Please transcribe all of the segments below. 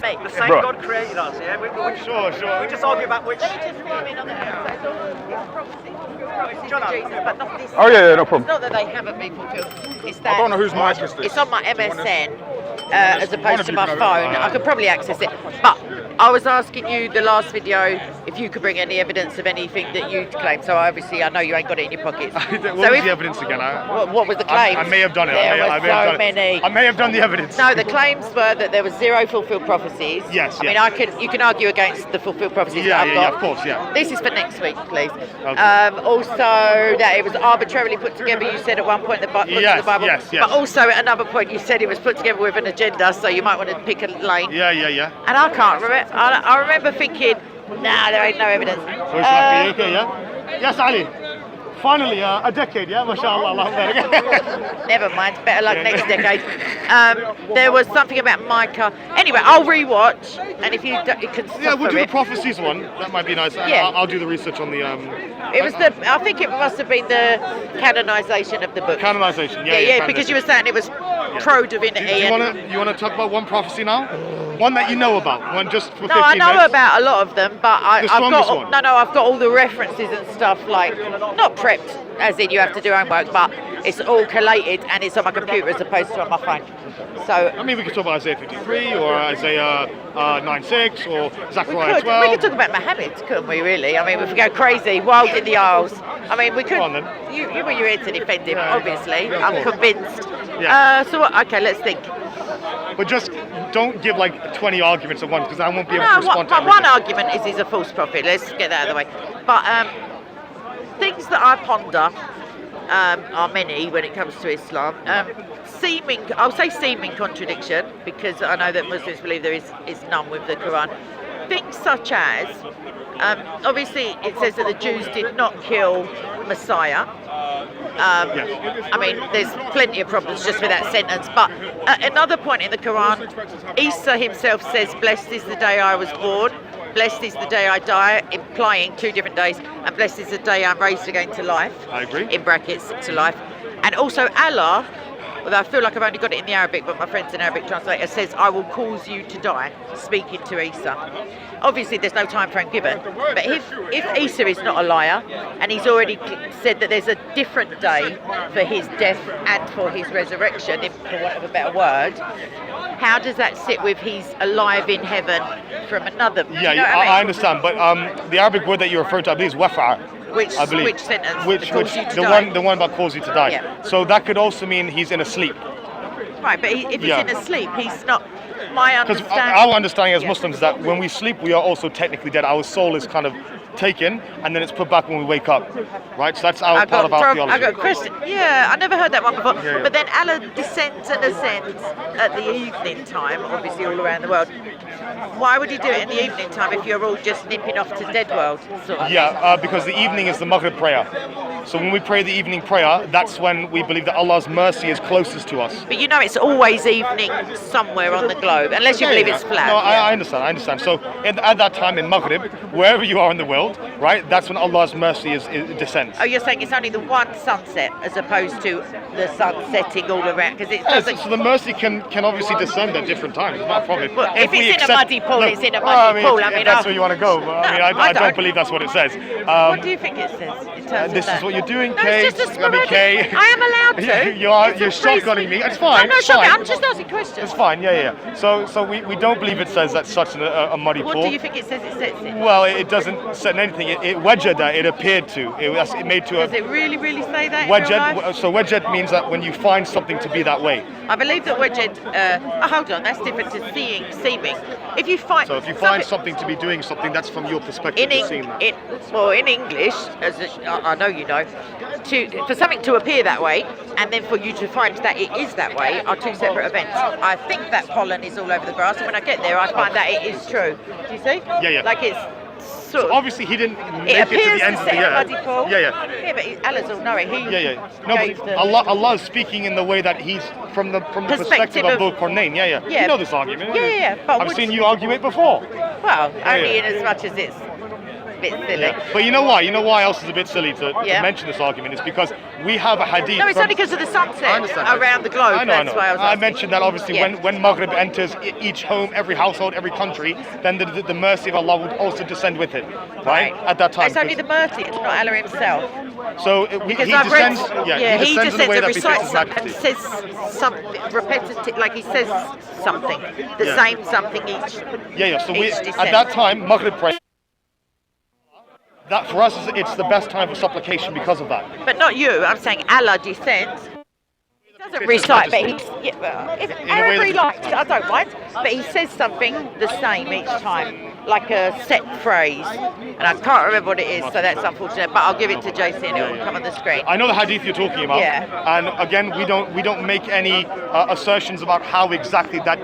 me. The same Bro. God created us, yeah? We Sure. We just argue about which... Let me just zoom in on the house. It's prophecy. Prophecy John, for Jesus, but not this. Oh yeah, no problem. It's not that they haven't been fulfilled. It's that I don't know whose mic is this. it's on my MSN as One opposed of to you my can phone. have it. I could probably access it. But I was asking you the last video if you could bring any evidence of anything that you claim. So obviously I know you ain't got it in your pockets. What So was if- the evidence again? What was the claim? I may have done it. There I may were have so done it. many. I may have done the evidence. No, the claims were that there were 0 fulfilled prophecies. Yes, I mean, yes. you can argue against the fulfilled prophecies Yeah, that I've yeah, got. of course, yeah. This is for next week, please. Okay. Also, that it was arbitrarily put together. You said at one point the book of Yes, the Bible. yes. But also at another point you said it was put together with an agenda, so you might want to pick a lane. Yeah. And I can't remember. I remember thinking, nah, there ain't no evidence. So it's like, okay, yeah? Yes, Ali. Finally, a decade, yeah? MashaAllah. Allah. Never mind. Better luck Yeah. next decade. There was something about Micah. Anyway, I'll rewatch, and if you can Yeah, we'll suffer do the it. prophecies one. That might be nice. Yeah. I'll do the research on the It was I think it must have been the canonization of the book. canonization. Yeah, because you were saying it was pro-divinity. Do you want to talk about one prophecy now? One that you know about. One just for 15 No, I know minutes. about a lot of them, but I've strongest got one? I've got all the references and stuff, like not prepped, as in you have to do homework, but it's all collated and it's on my computer as opposed to on my phone. So I mean, we could talk about Isaiah 53 or Isaiah 9:6 or Zechariah we 12. could talk about Muhammad, couldn't we? Really? I mean, if we go crazy, wild in the aisles. I mean, we could. Go on, then. You were here to defend him, Yeah, obviously. yeah, of I'm course. convinced. Yeah. Okay, let's think. But just don't give like 20 arguments at once because I won't be able to No, respond to one everything. argument is he's a false prophet. Let's get that out of the way. But things that I ponder are many when it comes to Islam. I'll say seeming contradiction, because I know that Muslims believe there is none with the Quran. Things such as, obviously it says that the Jews did not kill Messiah. I mean, there's plenty of problems just with that sentence. But at another point in the Quran, Isa himself says, "Blessed is the day I was born. Blessed is the day I die," implying 2 different days. And blessed is the day I'm raised again to life. I agree. In brackets, to life. And also Allah, although I feel like I've only got it in the Arabic, but my friend's an Arabic translator, says, "I will cause you to die," speaking to Isa. Obviously, there's no time frame given, but if Isa is not a liar, and he's already said that there's a different day for his death and for his resurrection, for want of a better word, how does that sit with he's alive in heaven from another? Yeah, you know what I I mean? understand. But the Arabic word that you referred to, I believe, is wafa'a. I believe. Which sentence? Which Calls you to the die? one about calls you to die. Yeah. So that could also mean he's in a sleep. Right, but if he's Yeah. in a sleep, he's not. My Because understanding. our understanding as Yeah. Muslims is that when we sleep, we are also technically dead. Our soul is kind of taken, and then it's put back when we wake up, right? So that's part of our theology. I got a question. Yeah, I never heard that one before. Yeah, yeah. But then Allah descends and ascends at the evening time, obviously all around the world. Why would he do it in the evening time if you're all just nipping off to dead world? Sort of? Yeah, because the evening is the Maghrib prayer. So when we pray the evening prayer, that's when we believe that Allah's mercy is closest to us. But you know it's always evening somewhere on the globe, unless you believe it's flat. No, yeah. I understand. So at that time in Maghrib, wherever you are in the world, right, that's when Allah's mercy descends. Oh, you're saying it's only the one sunset as opposed to the sun setting all around? Because it Yeah, doesn't. so the mercy can obviously descend at different times. It's not a problem. Well, if we it's in a muddy pool, it's in a muddy well, I mean, pool. If that's where you want to go. But, I mean, I don't don't. believe that's what it says. What do you think it says in terms This of that? is what you're doing, No, Kay. it's just a I mean, sporadic. Kay. I am allowed to. You're It's a free shotgunning me. speech. It's fine. I'm not it's fine. shotgunning. I'm just asking questions. It's fine. Yeah. So we don't believe it says that's such a muddy What pool. do you think it says it sets in? Well, it doesn't say anything. It wajada, it appeared to. It made to Does a it really say that in real life? wajad. So wajad means that when you find something to be that way. I believe that wajad. Hold on, that's different to seeming. If you find. So if you find something to be doing something, that's from your perspective. in of seeing that. in English, I know you know, for something to appear that way, and then for you to find that it is that way, are 2 separate events. I think that pollen is all over the grass, and when I get there, I find that it is true. Do you see? Yeah. Like it's sort of. Obviously, he didn't make It it to appears the end to of the set a year. muddy pool. Yeah. Yeah, but Allah's all knowing. He No, gave but the Allah is speaking in the way that he's from the perspective of Dhul Qarnayn. Yeah. Yeah. You know this argument. Yeah. But I've seen you argue it before. Well, only yeah. in as much as it's a bit silly. Yeah. But you know why? You know why else is a bit silly to Yeah. mention this argument? It's because we have a hadith. No, it's from- only because of the sunset I understand that. around the globe. I know, That's why I was asking. mentioned that obviously Yeah. when Maghrib enters each home, every household, every country, then the mercy of Allah would also descend with it, right? At that time. It's only the mercy, it's not Allah himself. So Because he I've read, descends, he descends in a way and that befits recites his something, and majesty. says something repetitive, like he says something, the Yeah. same something each. Yeah. So each at descent. that time, Maghrib prayer, that for us, it's the best time for supplication because of that. But not you, I'm saying Allah descends. He doesn't recite, but however he likes, I don't mind. But he says something the same each time, like a set phrase. And I can't remember what it is, so that's unfortunate. But I'll give it to Jason, it will come on the screen. I know the hadith you're talking about, Yeah. and again, we don't make any assertions about how exactly that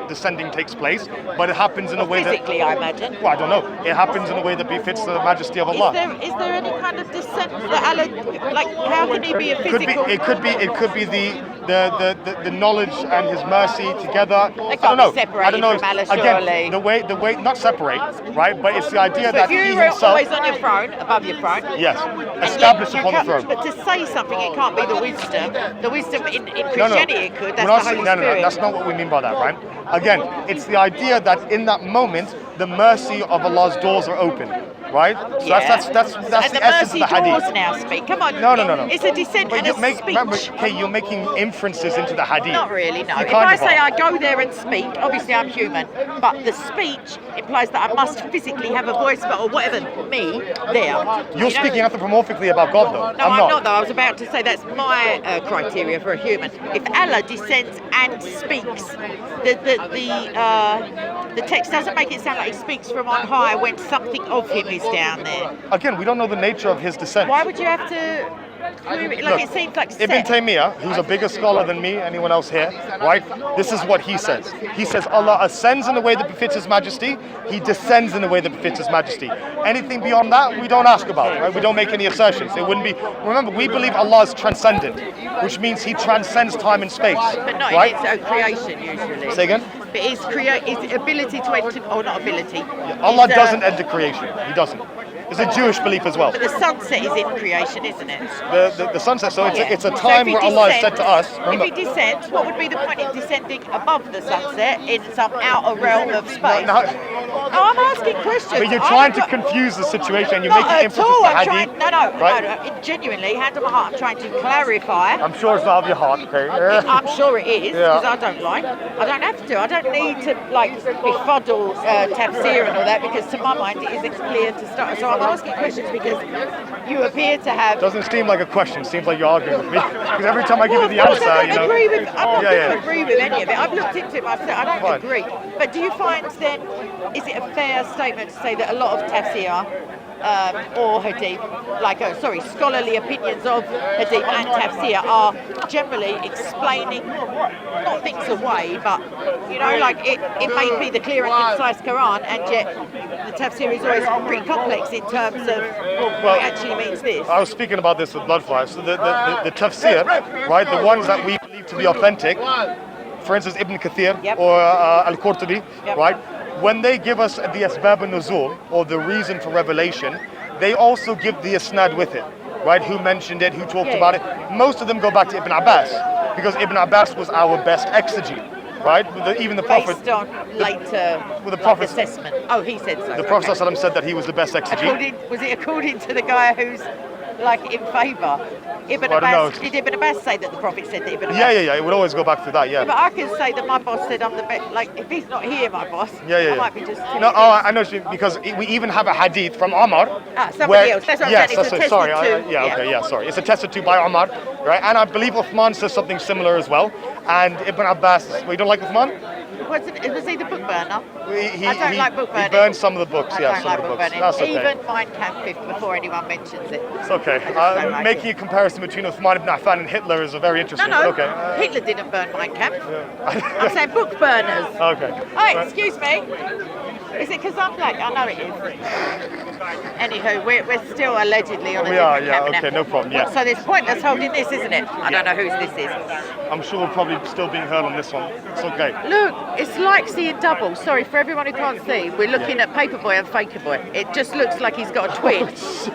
descending takes place, but it happens in a way that. Physically, I imagine. Well, I don't know. It happens in a way that befits the majesty of Allah. Is there any kind of descent that Allah, like, how can he be a physical? It could be the knowledge and his mercy together. They I can't don't know. be separated I don't know. from Allah, Again, surely. the way not separate, right? But it's the idea So that if he you were himself, always on your throne, above your throne, yes, and established yet upon you the can't- throne. But to say something, it can't be the wisdom. The wisdom in No, Christianity it could. That's We're not the Holy saying- no, Spirit. that's not what we mean by that, right? Again, it's the idea that in that moment, the mercy of Allah's doors are open, right? So Yeah. that's And the the essence mercy of the hadith. doors now speak. Come on. No. It's a descent But and you a speech. remember, okay, you're making inferences into the hadith. Not really, no. You If kind I of say are. I go there and speak, obviously I'm human, but the speech implies that I must physically have a voice or whatever, me, there. You're You know? speaking anthropomorphically about God, though. No, I'm not though. I was about to say that's my criteria for a human. If Allah descends and speaks, the text doesn't make it sound like he speaks from on high when something of him is down there. Again, we don't know the nature of his descent. Why would you have to prove it? Like, Look, it seems like Ibn set. Taymiyyah, who's a bigger scholar than me, anyone else here, right? This is what he says. He says Allah ascends in a way that befits His Majesty. He descends in a way that befits His Majesty. Anything beyond that, we don't ask about, right? We don't make any assertions. It wouldn't be. Remember, we believe Allah is transcendent, which means He transcends time and space, But not right? in its own creation usually. Say again? But his ability to enter, or not ability. Allah his, doesn't enter creation. He doesn't. It's a Jewish belief as well. But the sunset is in creation, isn't it? The sunset. So Yeah. it's a So time if he where Allah has said descends- to us. If Remember, he descends, what would be the point in descending above the sunset in some outer realm of space? now- No, I'm asking questions. but you're I'm trying to not- confuse the situation. You're Not making at inferences all. to I'm hadith. trying. No, right? genuinely, hand on my heart, I'm trying to clarify. I'm sure it's not of your heart, okay? I'm sure it is, Yeah. because I don't like. I don't have to. I don't need to befuddle tafsir and all that, because to my mind it isn't clear to start. So I'm asking questions because you appear to have. Doesn't seem like a question. Seems like you're arguing with me. Because every time I give Well, you the of course, answer, I you don't know. agree with. I'm not Yeah, going yeah. to agree with any of it. I've looked into it myself. I don't Fine. agree. But do you find then, is it a fair statement to say that a lot of tafsir or hadith, scholarly opinions of hadith and tafsir are generally explaining not things away, but it may be the clear and concise Quran, and yet the tafsir is always pretty complex in terms of what it actually means this. I was speaking about this with Bloodfly. So the tafsir, right, the ones that we believe to be authentic, for instance, Ibn Kathir Yep. or Al-Qurtubi, Yep. right, when they give us the asbab al-nuzul, or the reason for revelation, they also give the isnad with it, right, who mentioned it, who talked Yeah, about it. Most of them go back to Ibn Abbas, because Ibn Abbas was our best exegete, right? Even the Prophet, Based on later well, the Prophet- assessment. Oh, he said so. the Prophet okay. ﷺ said that he was the best exegete. Was it according to the guy who's in favour? Ibn Well, I don't Abbas, know. did Ibn Abbas say that the Prophet said that Ibn Abbas? Yeah. It would always go back to that, yeah. But I can say that my boss said I'm the best. Like, if he's not here, my boss, I might be just. No, I know, because we even have a hadith from Omar. Somebody else. That's what I'm yes, saying. It's that's it. attested Sorry. to. Sorry. It's attested to by Omar, right? And I believe Uthman says something similar as well. And Ibn Abbas, well, you don't like Uthman? Was he the book burner? He I don't like book burning. He burned some of the books, I yeah, don't some like of the book books. burning. That's okay. Even Mein Kampf before anyone mentions it. It's okay. I just don't like Making it. a comparison between Uthman ibn Affan and Hitler is very interesting. No, Okay. Hitler didn't burn Mein Kampf. I'm saying book burners. Okay. Hey, excuse me. Is it because I'm black? I know it is. Anywho, we're still allegedly on a We are, different yeah, camera okay, now. no problem, yeah. So there's pointless holding this, isn't it? I don't know whose this is. I'm sure we're probably still being heard on this one. It's okay. Look, it's like seeing double. Sorry, for everyone who can't see, we're looking at Paperboy and Fakerboy. It just looks like he's got a twin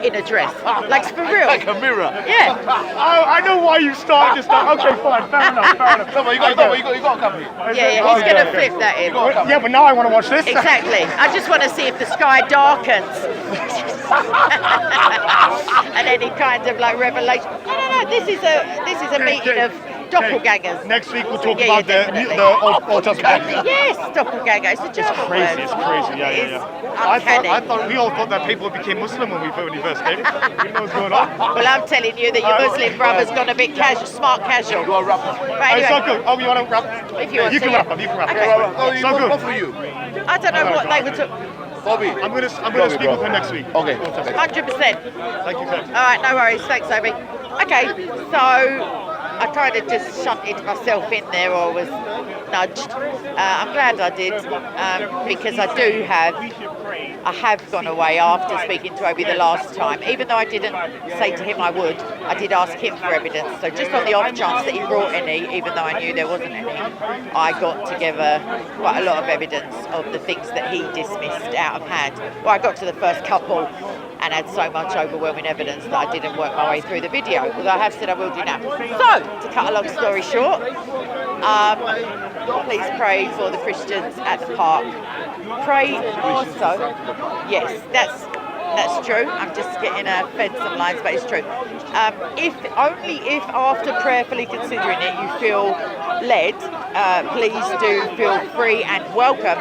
in a dress. Like, for real. Like a mirror. Yeah. Oh, I know why you started this now. Okay, fine, fair enough, fair enough. No, but you got to come here. Yeah, he's going to flip that in. Yeah, but now I want to watch this. Exactly. I just want to see if the sky darkens. And any kind of like revelation. No. This is a meeting of doppelgangers. Next week we'll talk Yeah, about definitely. the Old Testament. Yes, doppelganger. It's a It's German crazy, word. it's crazy, yeah. Uncanny. I thought we all thought that people became Muslim when we first came. We didn't know what's going on. Well, I'm telling you that your Muslim brother's gone a bit casual, smart casual. You are rapper. Right, It's so anyway, good. Oh, you want to rap? if you want You to, can yeah. rap up, you can rap up. Okay. Oh, you So go good. for you. I don't know what they were talking. Bobby. I'm gonna speak with her next week. Okay. 100%. Thank you, sir. All right, no worries. Thanks, Obi. Okay, so I kind of just shunted myself in there, or was nudged. I'm glad I did, because I have gone away after speaking to Obi the last time. Even though I didn't say to him I would, I did ask him for evidence. So just on the off chance that he brought any, even though I knew there wasn't any, I got together quite a lot of evidence of the things that he dismissed out of hand. Well, I got to the first couple and had so much overwhelming evidence that I didn't work my way through the video, although I have said I will do now. So, to cut a long story short, please pray for the Christians at the park. Pray also, yes, that's true. I'm just getting fed some lines, but it's true. If after prayerfully considering it you feel led, please do feel free and welcome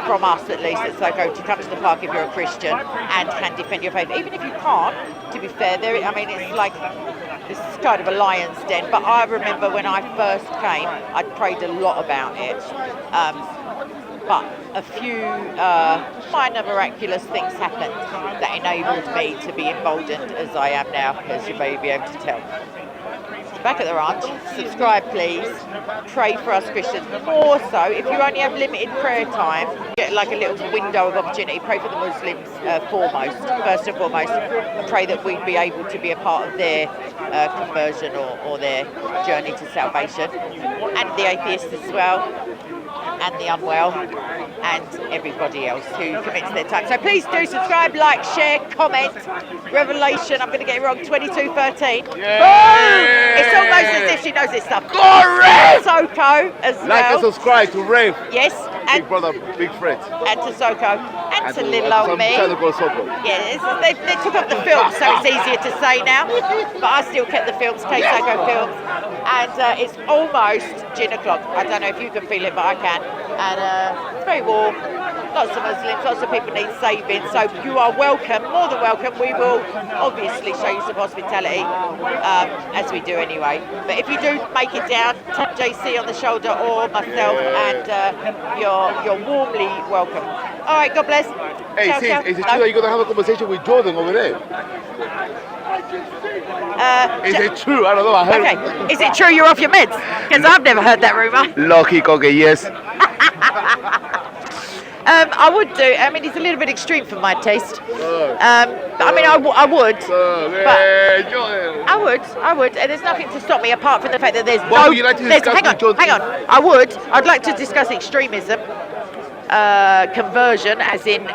from us at least at SOCO to come to the park if you're a Christian and can defend your faith. Even if you can't, to be fair, it's like this is kind of a lion's den. But I remember when I first came, I'd prayed a lot about it. But a few minor miraculous things happened that enabled me to be emboldened as I am now, as you may be able to tell. Back at the ranch, subscribe please, pray for us Christians. More so, if you only have limited prayer time, get like a little window of opportunity, pray for the Muslims first and foremost, and pray that we'd be able to be a part of their conversion or their journey to salvation. And the atheists as well, and the unwell, and everybody else who commits their time. So please do subscribe, like, share, comment. Revelation, I'm going to get it wrong, 22:13. Yeah. It's almost as if she knows this stuff. Correct! Soko as Like well. and subscribe to Rave. Yes, Big and brother, big friend. to Soko, and to little old me. Channel called Soko. Yeah, they took off the film, so it's easier to say now. But I still kept the films, K-Soko films. And it's almost gin o'clock. I don't know if you can feel it, but I can. And it's very warm. Lots of Muslims, lots of people need saving. So you are welcome, more than welcome. We will obviously show you some hospitality, as we do anyway. But if you do make it down, tap JC on the shoulder or myself, and you're warmly welcome. All right, God bless. Hey, Ciao, ciao. is it true that you're going to have a conversation with Jordan over there? Is it true? I don't know. I heard. Okay, is it true you're off your meds? Because I've never heard that rumour. Lucky cocky, yes. I would do. I mean, it's a little bit extreme for my taste. I mean, I would. But I would. And there's nothing to stop me apart from the fact that there's What would you like to discuss with Jordan? hang on. I'd like to discuss extremism, conversion, as in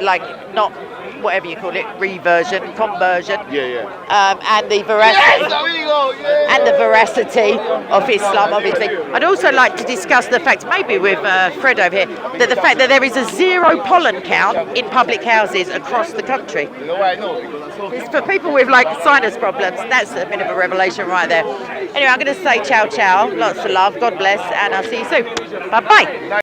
like not whatever you call it, reversion, conversion. Yeah. And the veracity. Yes, amigo, yeah. And the veracity of Islam, obviously. I'd also like to discuss the fact, maybe with Fred over here, that the fact that there is a 0 pollen count in public houses across the country. You know why I know? Because I saw It's for people with like sinus problems. That's a bit of a revelation right there. Anyway, I'm going to say ciao ciao, lots of love, God bless, and I'll see you soon. Bye bye.